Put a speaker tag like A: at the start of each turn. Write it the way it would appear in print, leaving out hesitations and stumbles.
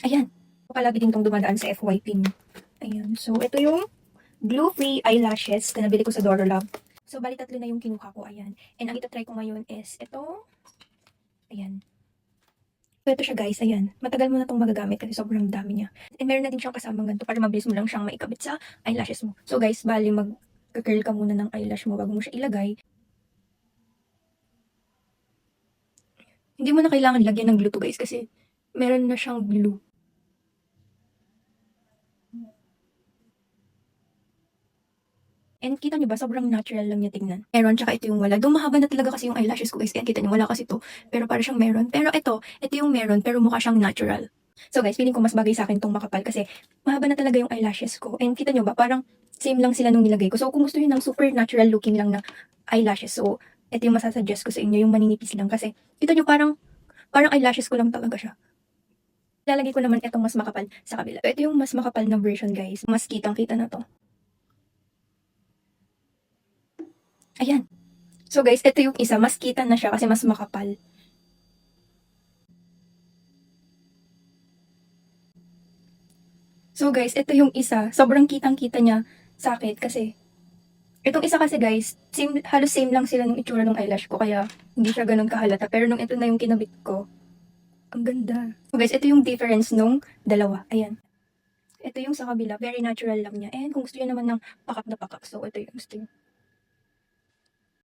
A: Ayan. Palagi din tong dumadaan sa FYP niyo. Ayan. So, ito yung glue-free eyelashes na nabili ko sa Dora Love. So, bali tatlo na yung kinuha ko. Ayan. And ang itatry ko ngayon is ito. Ayan. So, ito siya guys. Ayan. Matagal mo na itong magagamit kasi sobrang dami niya. And meron na din siyang kasamang ganito para mabilis mo lang siyang maikabit sa eyelashes mo. So, guys, bali mag-curl ka muna ng eyelash mo bago mo siya ilagay. Hindi mo na kailangan lagyan ng glue to guys kasi meron na siyang glue. And kita nyo ba, sobrang natural lang niya tingnan. Meron, tsaka ito yung wala. Doon mahaba na talaga kasi yung eyelashes ko guys. Kaya kita nyo, wala kasi to. Pero para siyang meron. Pero ito yung meron, pero mukha siyang natural. So guys, feeling ko mas bagay sa akin tong makapal kasi mahaba na talaga yung eyelashes ko. And kita nyo ba, parang same lang sila nung nilagay ko. So kung gusto nyo ng super natural looking lang na eyelashes, so ito yung masasuggest ko sa inyo, yung maninipis lang. Kasi kita nyo, parang eyelashes ko lang talaga siya. Lalagay ko naman itong mas makapal sa kabila. So, ito yung mas makapal na version guys. Mas kitang-kita na to. Ayan. So guys, ito yung isa. Mas kita na siya kasi mas makapal. So guys, ito yung isa. Sobrang kitang-kita niya sa akin kasi itong isa kasi guys, halos same lang sila ng itsura ng eyelash ko kaya hindi siya ganun kahalata. Pero nung ito na yung kinabit ko, ang ganda. So guys, ito yung difference nung dalawa. Ayan. Ito yung sa kabila, very natural lang niya. And kung gusto niyo naman ng pakak na pakak, so ito yung gusto niyo.